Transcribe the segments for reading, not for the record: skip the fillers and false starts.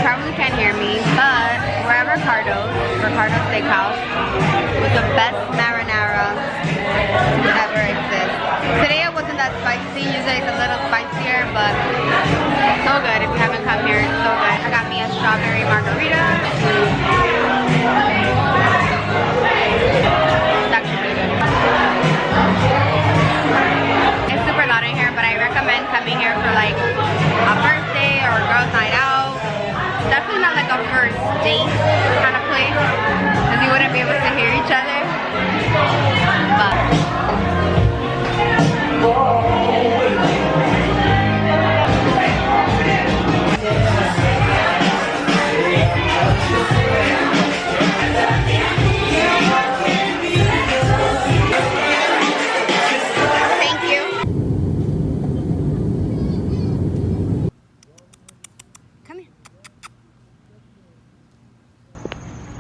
probably can't hear me, but we're at Ricardo Steak House with the best marinara to ever exist. Today it wasn't that spicy, usually it's a little spicier, but so good. If you haven't come here, it's so good. I got me a strawberry margarita. It's actually pretty good. It's super loud in here, but I recommend coming here for like a birthday or a girls' night out. Definitely not like a first date kind of place, because you wouldn't be able to hear each other. But thank you. Come here.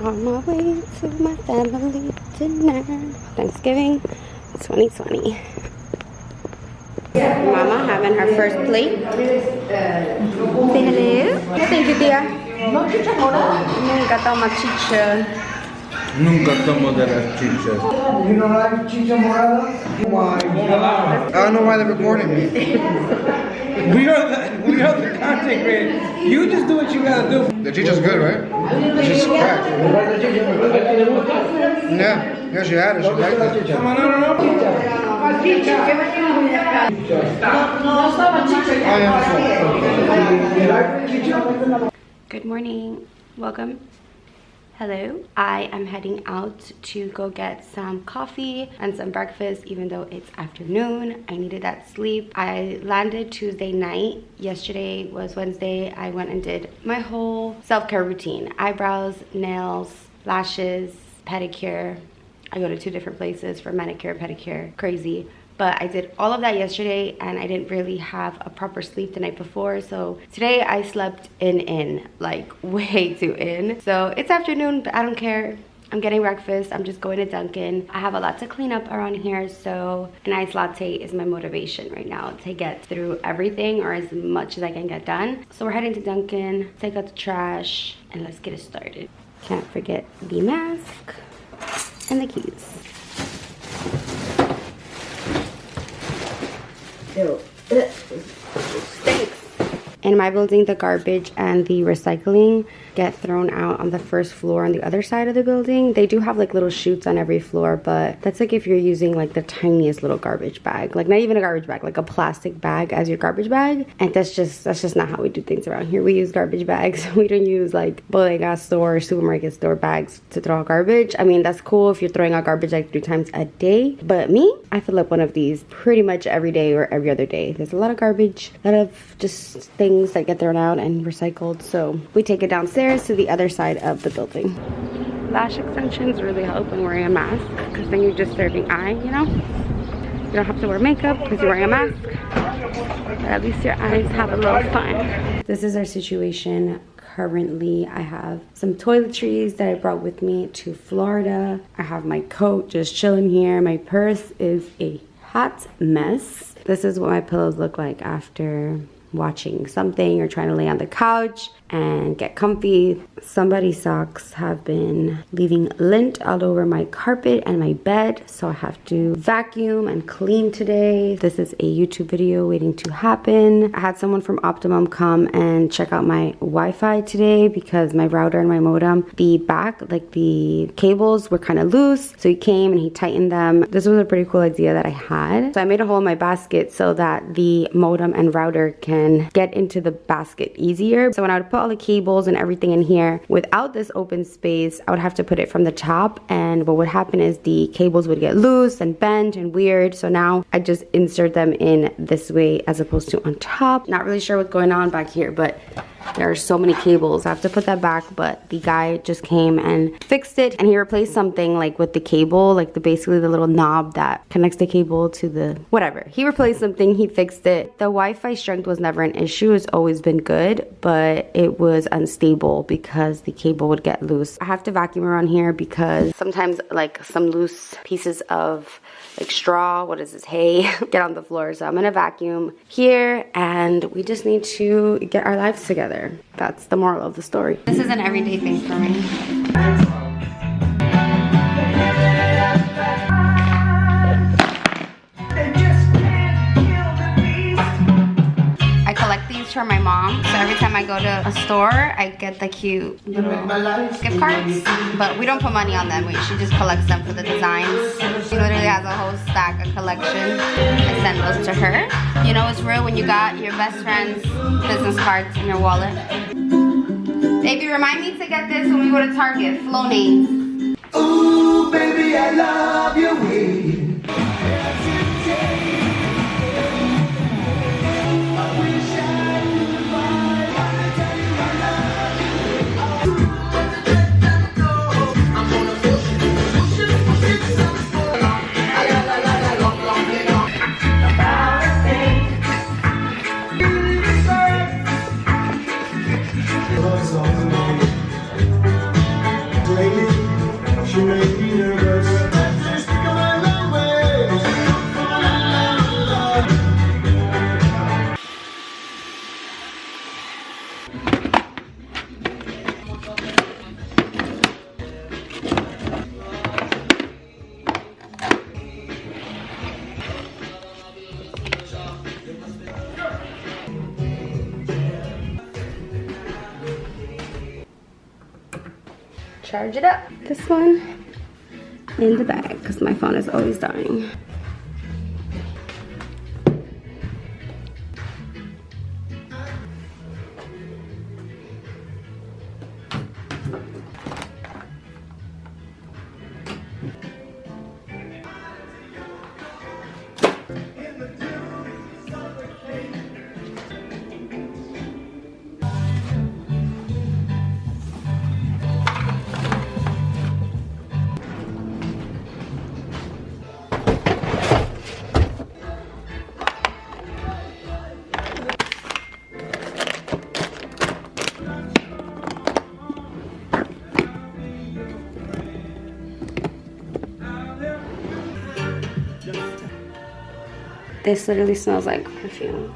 On my way to my family tonight. Thanksgiving 2020. Mama having her first plate. Say hello. Thank you, dear. Nunca toma chicha. Nunca tomo de las chichas. You don't like Chicha Morada? Why? I don't know why they're recording me. we are the content creators. You just do what you gotta do. The chicha's good, right? She's cracked. Yeah, she had it. She liked it. No. Good morning. Welcome. Hello. I am heading out to go get some coffee and some breakfast, even though it's afternoon. I needed that sleep. I landed Tuesday night. Yesterday was Wednesday. I went and did my whole self-care routine. Eyebrows, nails, lashes, pedicure. I go to 2 different places for manicure, pedicure. Crazy. But I did all of that yesterday and I didn't really have a proper sleep the night before. So today I slept in, like way too in. So it's afternoon, but I don't care. I'm getting breakfast. I'm just going to Dunkin'. I have a lot to clean up around here, so an iced latte is my motivation right now to get through everything, or as much as I can get done. So we're heading to Dunkin', take out the trash, and let's get it started. Can't forget the mask and the keys. Thanks. In my building, the garbage and the recycling get thrown out on the first floor on the other side of the building. They do have like little chutes on every floor, but that's like if you're using like the tiniest little garbage bag, like not even a garbage bag, like a plastic bag as your garbage bag. And that's just not how we do things around here. We use garbage bags. We don't use like bodega store, supermarket store bags to throw out garbage. I mean, that's cool if you're throwing out garbage like 3 times a day, but me, I fill up one of these pretty much every day or every other day. There's a lot of garbage, a lot of just things that get thrown out and recycled, so we take it downstairs to the other side of the building. Lash extensions really help when wearing a mask, because then you're just serving eye, you know? You don't have to wear makeup because you're wearing a mask, but at least your eyes have a little fun. This is our situation currently. I have some toiletries that I brought with me to Florida. I have my coat just chilling here. My purse is a hot mess. This is what my pillows look like after watching something or trying to lay on the couch and get comfy. Somebody's socks have been leaving lint all over my carpet and my bed, so I have to vacuum and clean today. This is a YouTube video waiting to happen. I had someone from Optimum come and check out my Wi-Fi today because my router and my modem, the back, like the cables were kind of loose, so he came and he tightened them. This was a pretty cool idea that I had. So I made a hole in my basket so that the modem and router can get into the basket easier. So when I would put all the cables and everything in here without this open space, I would have to put it from the top, and what would happen is the cables would get loose and bent and weird. So now I just insert them in this way as opposed to on top. Not really sure what's going on back here, but there are so many cables. I have to put that back, but the guy just came and fixed it, and he replaced something like with the cable, like basically the little knob that connects the cable to the whatever. He replaced something, he fixed it. The Wi-Fi strength was never an issue. It's always been good, but it was unstable because the cable would get loose. I have to vacuum around here because sometimes like some loose pieces of like straw, what is this, hay, get on the floor. So I'm gonna vacuum here, and we just need to get our lives together. there. That's the moral of the story. This is an everyday thing for me. I collect these for my mom, so every time I go to a store, I get the cute little gift cards, but we don't put money on them. She just collects them for the designs. She literally has a whole stack of collection. I send those to her. You know it's real when you got your best friend's business cards in your wallet. Baby, remind me to get this when we go to Target. Flonase. Ooh, baby, I love your way. Charge it up. This one in the bag because my phone is always dying. This literally smells like perfume.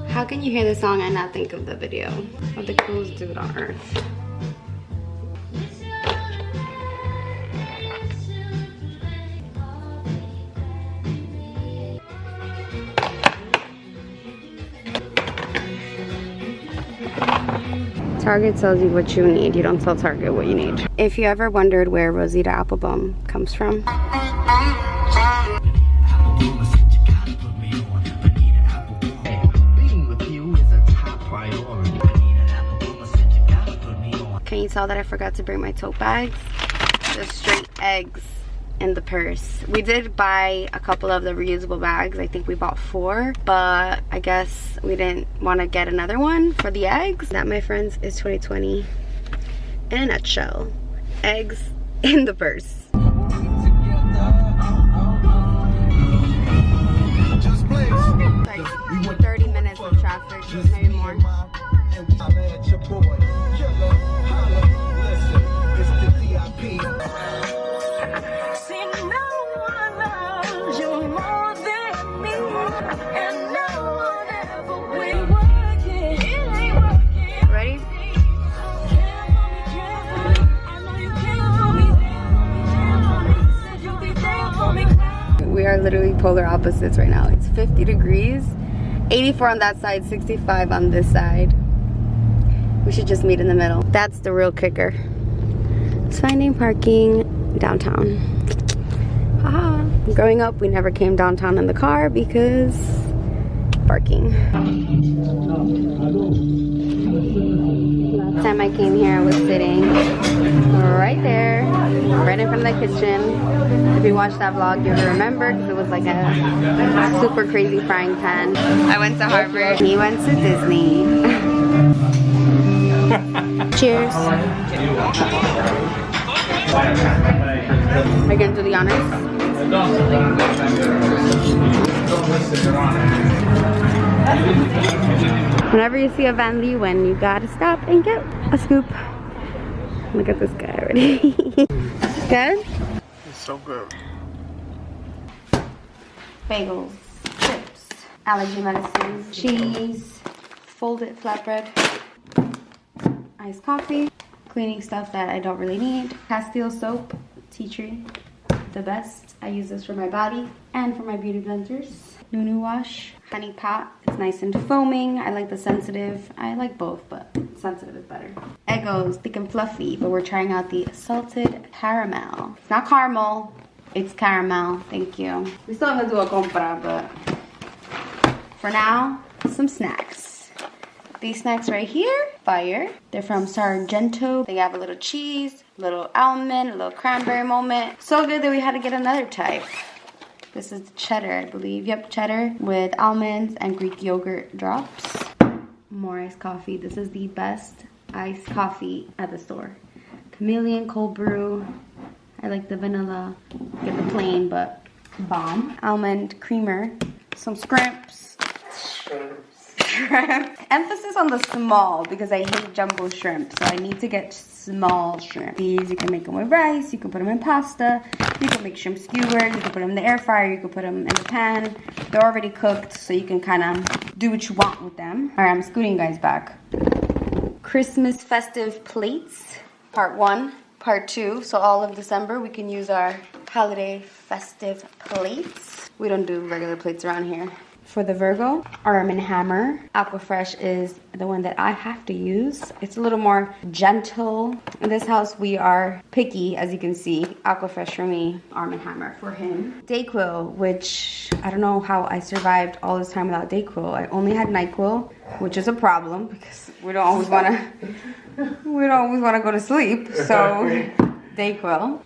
How can you hear the song and not think of the video of the coolest dude on earth? Target tells you what you need. You don't tell Target what you need. If you ever wondered where RositaApplebum comes from, can you tell that I forgot to bring my tote bags? Just straight eggs in the purse. We did buy a couple of the reusable bags. I think we bought 4, but I guess we didn't want to get another one for the eggs. That, my friends, is 2020 in a nutshell. Eggs in the purse. Like 30 minutes of traffic, maybe more. We are literally polar opposites right now. It's 50 degrees, 84 on that side, 65 on this side. We should just meet in the middle. That's the real kicker. It's finding parking downtown. Haha. Growing up, we never came downtown in the car because parking. Last time I came here, I was sitting right there, right in front of the kitchen. If you watched that vlog, you'll remember because it was like a super crazy frying pan. I went to Harvard. He went to Disney. Cheers. Again, to the honors. Whenever you see a Van Leeuwen, you gotta stop and get a scoop. Look at this guy already. Good? It's so good. Bagels, chips, allergy medicine, cheese, folded flatbread, iced coffee, cleaning stuff that I don't really need, Castile soap, tea tree, the best. I use this for my body and for my beauty blenders. Nunu wash, honey pot. It's nice and foaming. I like the sensitive. I like both, but sensitive is better. Eggos, thick and fluffy, but we're trying out the salted caramel. It's not caramel, it's caramel. Thank you. We still have to do a compra, but for now, some snacks. These snacks right here, fire. They're from Sargento. They have a little cheese, a little almond, a little cranberry moment. So good that we had to get another type. This is the cheddar, I believe. Yep, cheddar with almonds and Greek yogurt drops. More iced coffee. This is the best iced coffee at the store. Chameleon cold brew. I like the vanilla. Get the plain, but bomb. Almond creamer. Some scrimps. Shrimp. Emphasis on the small because I hate jumbo shrimp, so I need to get small shrimp. These you can make them with rice, you can put them in pasta, you can make shrimp skewer, you can put them in the air fryer, you can put them in the pan. They're already cooked, so you can kind of do what you want with them. All right, I'm scooting you guys back. Christmas festive plates, part 1, part 2. So all of December we can use our holiday festive plates. We don't do regular plates around here. For the Virgo, Arm & Hammer. Aquafresh is the one that I have to use. It's a little more gentle. In this house, we are picky, as you can see. Aquafresh for me, Arm & Hammer for him. Dayquil, which I don't know how I survived all this time without Dayquil. I only had NyQuil, which is a problem because we don't always want to go to sleep. So Dayquil.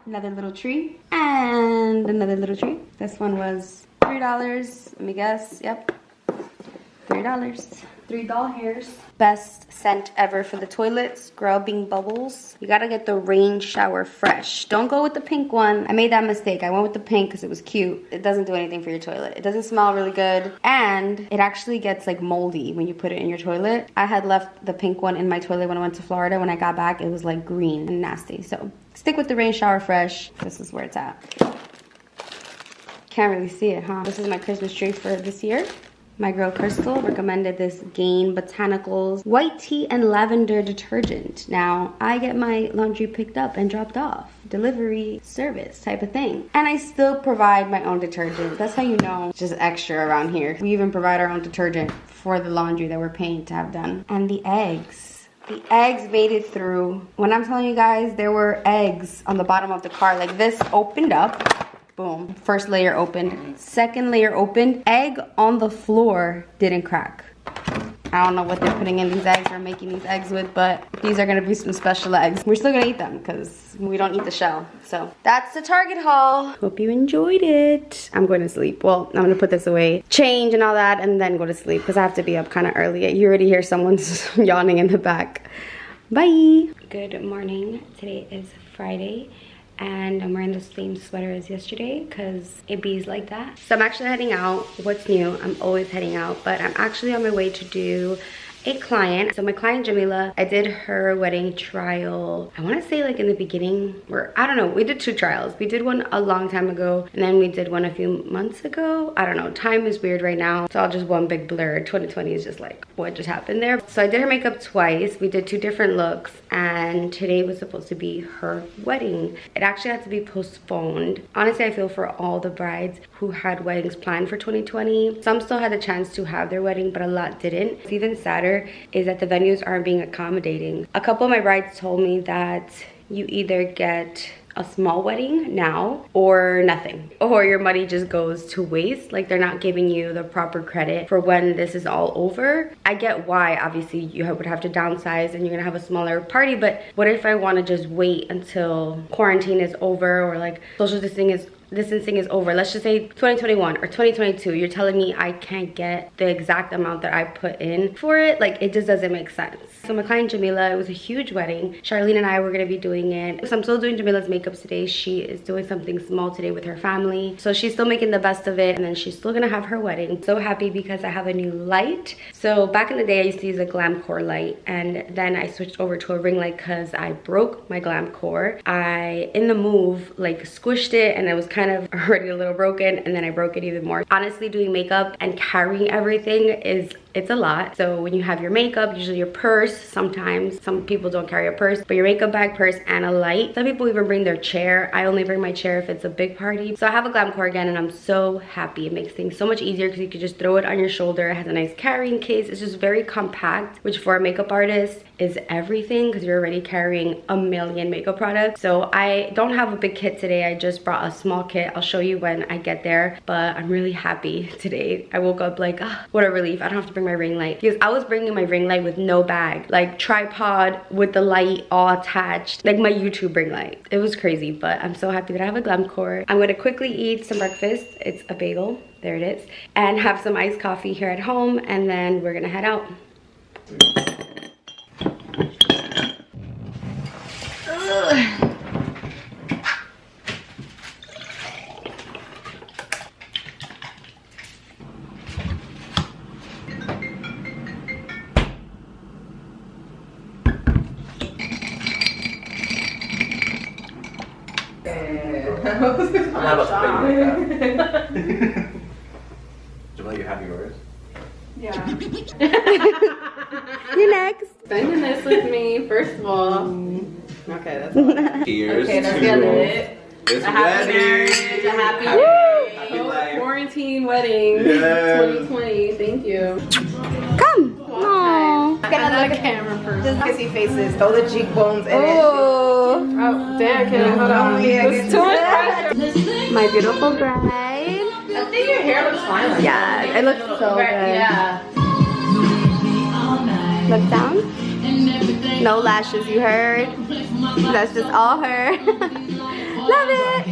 Another little tree and another little tree. This one was $3, let me guess. Yep, $3. 3 doll hairs. Best scent ever for the toilet, scrubbing bubbles. You gotta get the rain shower fresh. Don't go with the pink one. I made that mistake. I went with the pink because it was cute. It doesn't do anything for your toilet. It doesn't smell really good, and it actually gets like moldy when you put it in your toilet. I had left the pink one in my toilet when I went to Florida. When I got back, it was like green and nasty. So stick with the rain shower fresh. This is where it's at. Can't really see it, huh? This is my Christmas tree for this year. My girl Crystal recommended this Gain Botanicals white tea and lavender detergent. Now, I get my laundry picked up and dropped off. Delivery service type of thing. And I still provide my own detergent. That's how you know it's just extra around here. We even provide our own detergent for the laundry that we're paying to have done. And the eggs. The eggs made it through. When I'm telling you guys, there were eggs on the bottom of the car. Like this opened up. Boom. First layer opened. Second layer opened. Egg on the floor didn't crack. I don't know what they're putting in these eggs or making these eggs with, but these are going to be some special eggs. We're still going to eat them because we don't eat the shell. So that's the Target haul. Hope you enjoyed it. I'm going to sleep. Well, I'm going to put this away, change and all that, and then go to sleep because I have to be up kind of early. You already hear someone's yawning in the back. Bye. Good morning. Today is Friday. And I'm wearing the same sweater as yesterday because it bees like that. So I'm actually heading out. What's new? I'm always heading out, but I'm actually on my way to do a client. So my client Jamila, I did her wedding trial, I want to say like in the beginning, or I don't know, we did 2 trials. We did one a long time ago and then we did one a few months ago. I don't know, time is weird right now. It's all just one big blur. 2020 is just like what just happened there. So I did her makeup twice. We did 2 different looks and today was supposed to be her wedding. It actually had to be postponed. Honestly, I feel for all the brides who had weddings planned for 2020. Some still had the chance to have their wedding, but a lot didn't. It's even sadder is that the venues aren't being accommodating. A couple of my brides told me that you either get a small wedding now or nothing, or your money just goes to waste. Like they're not giving you the proper credit for when this is all over. I get why obviously you would have to downsize and you're gonna have a smaller party, but what if I want to just wait until quarantine is over or like social distancing is distancing is over, let's just say 2021 or 2022, you're telling me I can't get the exact amount that I put in for it, like it just doesn't make sense. So my client Jamila, it was a huge wedding. Charlene and I were gonna be doing it. So I'm still doing Jamila's makeup today. She is doing something small today with her family. So she's still making the best of it, and then she's still gonna have her wedding. So happy because I have a new light. So back in the day, I used to use a glam core light, and then I switched over to a ring light because I broke my glam core. I, in the move, like squished it, and it was kind of already a little broken, and then I broke it even more. Honestly, doing makeup and carrying everything it's a lot. So when you have your makeup, usually your purse, sometimes some people don't carry a purse, but your makeup bag, purse, and a light. Some people even bring their chair. I only bring my chair if it's a big party. So I have a glam core again, and I'm so happy. It makes things so much easier because you can just throw it on your shoulder. It has a nice carrying case. It's just very compact, which for a makeup artist is everything because you're already carrying a million makeup products. So I don't have a big kit today. I just brought a small kit. I'll show you when I get there, but I'm really happy today. I woke up like, what a relief. I don't have to bring my ring light, because I was bringing my ring light with no bag, like tripod with the light all attached, like my YouTube ring light. It was crazy, but I'm so happy that I have a glam core. I'm gonna quickly eat some breakfast. It's a bagel, there it is, and have some iced coffee here at home, and then we're gonna head out. I'm not about to play like that. Jamila, you happy yours? Yeah. You're next. Spending this with me, first of all. Okay, that's all. Cheers Okay, that's to it. this A happy wedding. marriage, a happy Happy life. quarantine wedding. Yes. 2020. Thank you. Come. Aww. I'm not a camera person. Kissy faces, throw the cheekbones in Oh, Oh, damn, can I hold on? It's too much pressure. my beautiful bride. I think your hair looks fine. Like Yeah, that. it looks so good. Yeah. Look down. No lashes, you heard? That's just all her. Love it.